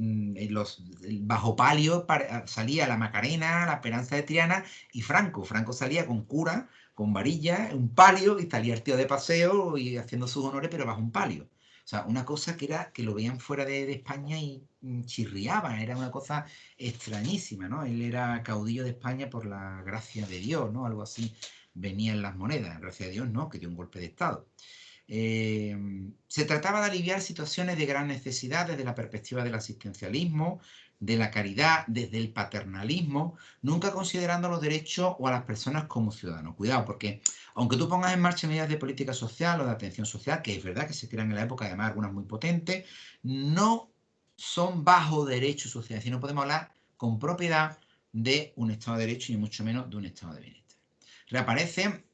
bajo palio salía la Macarena, la Esperanza de Triana y Franco salía con cura con varilla, un palio, y salía el tío de paseo y haciendo sus honores, pero bajo un palio. O sea, una cosa que era que lo veían fuera de España y chirriaban, era una cosa extrañísima, ¿no? Él era caudillo de España por la gracia de Dios, ¿no? Algo así venía en las monedas, gracias a Dios no, que dio un golpe de Estado. Se trataba de aliviar situaciones de gran necesidad desde la perspectiva del asistencialismo, de la caridad, desde el paternalismo, nunca considerando los derechos o a las personas como ciudadanos. Cuidado, porque aunque tú pongas en marcha medidas de política social o de atención social, que es verdad que se crean en la época, además algunas muy potentes, no son bajo derechos sociales, sino podemos hablar con propiedad de un Estado de Derecho y mucho menos de un Estado de Bienestar. Reaparecen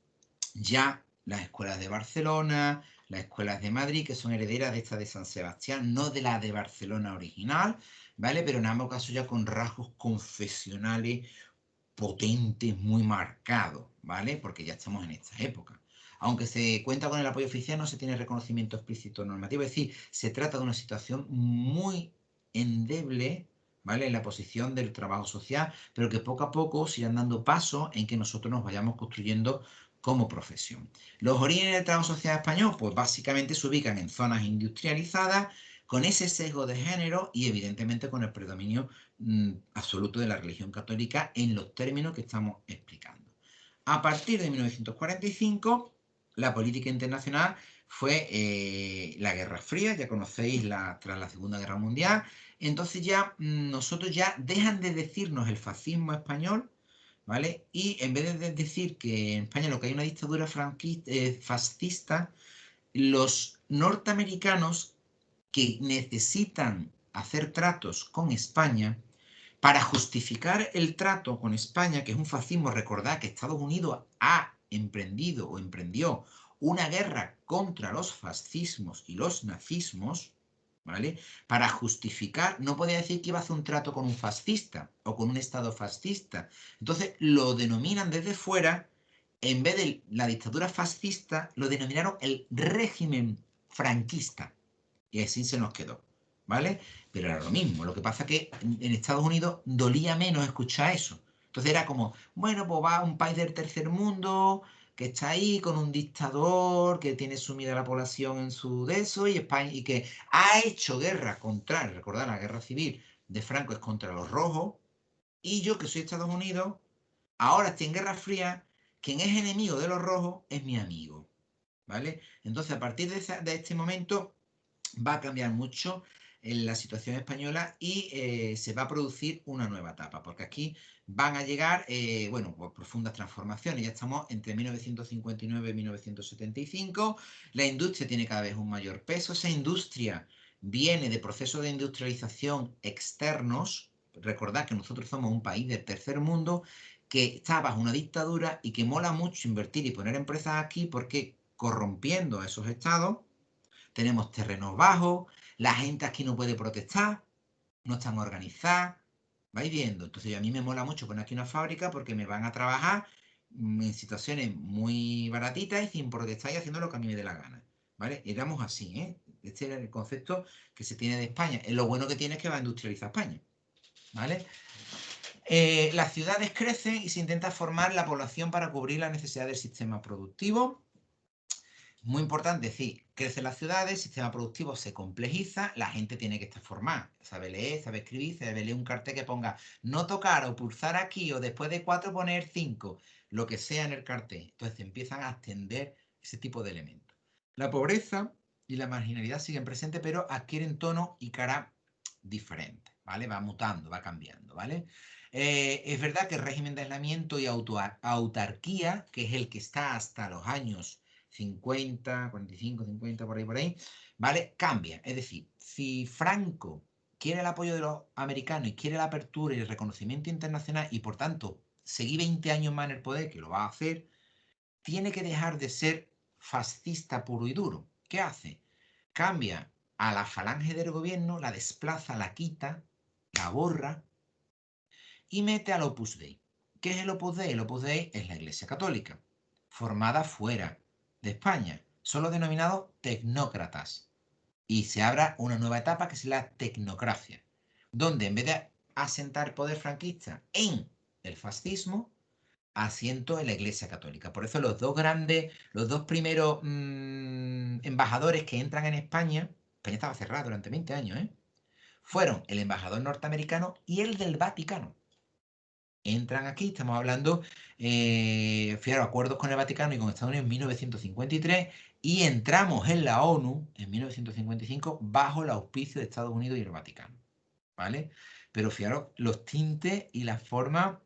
ya las escuelas de Barcelona, las escuelas de Madrid, que son herederas de esta de San Sebastián, no de la de Barcelona original, ¿vale? Pero en ambos casos ya con rasgos confesionales potentes, muy marcados, ¿vale? Porque ya estamos en esta época. Aunque se cuenta con el apoyo oficial, no se tiene reconocimiento explícito normativo, es decir, se trata de una situación muy endeble, ¿vale? En la posición del trabajo social, pero que poco a poco se irán dando pasos en que nosotros nos vayamos construyendo como profesión. Los orígenes del trabajo social español, pues básicamente se ubican en zonas industrializadas, con ese sesgo de género y evidentemente con el predominio absoluto de la religión católica en los términos que estamos explicando. A partir de 1945, la política internacional fue la Guerra Fría, ya conocéis tras la Segunda Guerra Mundial, entonces ya nosotros ya dejan de decirnos el fascismo español, ¿vale? Y en vez de decir que en España lo que hay una dictadura fascista, los norteamericanos que necesitan hacer tratos con España para justificar el trato con España, que es un fascismo. Recordad que Estados Unidos ha emprendido o emprendió una guerra contra los fascismos y los nazismos, ¿vale? Para justificar, no podía decir que iba a hacer un trato con un fascista o con un Estado fascista. Entonces lo denominan desde fuera, en vez de la dictadura fascista, lo denominaron el régimen franquista. Y así se nos quedó, ¿vale? Pero era lo mismo. Lo que pasa es que en Estados Unidos dolía menos escuchar eso. Entonces era como, bueno, pues va a un país del tercer mundo que está ahí con un dictador que tiene sumida a la población en su de eso y España y que ha hecho guerra contra, recordad, la guerra civil de Franco es contra los rojos y yo que soy Estados Unidos, ahora estoy en Guerra Fría, quien es enemigo de los rojos es mi amigo, ¿vale? Entonces a partir de este momento va a cambiar mucho en la situación española y se va a producir una nueva etapa, porque aquí van a llegar, bueno, pues profundas transformaciones. Ya estamos entre 1959 y 1975, la industria tiene cada vez un mayor peso, esa industria viene de procesos de industrialización externos. Recordad que nosotros somos un país del tercer mundo que está bajo una dictadura y que mola mucho invertir y poner empresas aquí porque corrompiendo a esos estados tenemos terrenos bajos, la gente aquí no puede protestar, no están organizadas, vais viendo. Entonces a mí me mola mucho poner aquí una fábrica porque me van a trabajar en situaciones muy baratitas y sin protestar y haciendo lo que a mí me dé la gana. ¿Vale? Éramos así, ¿eh? Este era el concepto que se tiene de España. Lo bueno que tiene es que va a industrializar España. ¿Vale? Las ciudades crecen y se intenta formar la población para cubrir las necesidades del sistema productivo. Muy importante, decir, crecen las ciudades, el sistema productivo se complejiza, la gente tiene que estar formada, sabe leer, sabe escribir, sabe leer un cartel que ponga no tocar o pulsar aquí o después de 4 poner 5, lo que sea en el cartel. Entonces empiezan a extender ese tipo de elementos. La pobreza y la marginalidad siguen presentes, pero adquieren tono y cara diferentes, ¿vale? Va mutando, va cambiando, ¿vale? Es verdad que el régimen de aislamiento y autarquía, que es el que está hasta los años 50, 45, 50, por ahí, ¿vale? Cambia. Es decir, si Franco quiere el apoyo de los americanos y quiere la apertura y el reconocimiento internacional y por tanto seguir 20 años más en el poder, que lo va a hacer, tiene que dejar de ser fascista puro y duro. ¿Qué hace? Cambia a la falange del gobierno, la desplaza, la quita, la borra y mete al Opus Dei. ¿Qué es el Opus Dei? El Opus Dei es la Iglesia Católica, formada fuera de España, son los denominados tecnócratas. Y se abra una nueva etapa que es la tecnocracia, donde en vez de asentar poder franquista en el fascismo, asiento en la Iglesia Católica. Por eso los dos primeros embajadores que entran en España estaba cerrada durante 20 años, fueron el embajador norteamericano y el del Vaticano. Entran aquí, estamos hablando, fijaros, acuerdos con el Vaticano y con Estados Unidos en 1953 y entramos en la ONU en 1955 bajo el auspicio de Estados Unidos y el Vaticano, ¿vale? Pero fijaros los tintes y las formas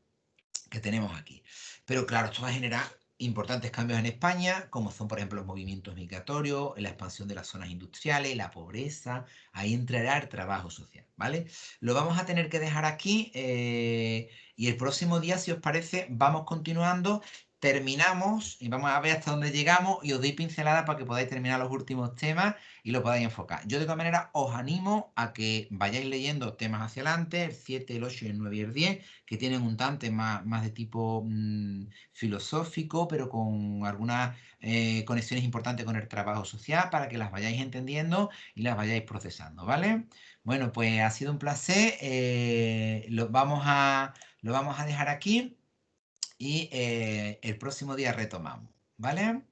que tenemos aquí. Pero claro, esto va a generar importantes cambios en España, como son, por ejemplo, los movimientos migratorios, la expansión de las zonas industriales, la pobreza, ahí entrará el trabajo social, ¿vale? Lo vamos a tener que dejar aquí y el próximo día, si os parece, vamos continuando. Terminamos y vamos a ver hasta dónde llegamos y os doy pinceladas para que podáis terminar los últimos temas y lo podáis enfocar. Yo de todas maneras os animo a que vayáis leyendo temas hacia adelante, el 7, el 8, el 9 y el 10, que tienen un tante más de tipo filosófico, pero con algunas conexiones importantes con el trabajo social para que las vayáis entendiendo y las vayáis procesando, ¿vale? Bueno, pues ha sido un placer. Lo vamos a dejar aquí y el próximo día retomamos, ¿vale?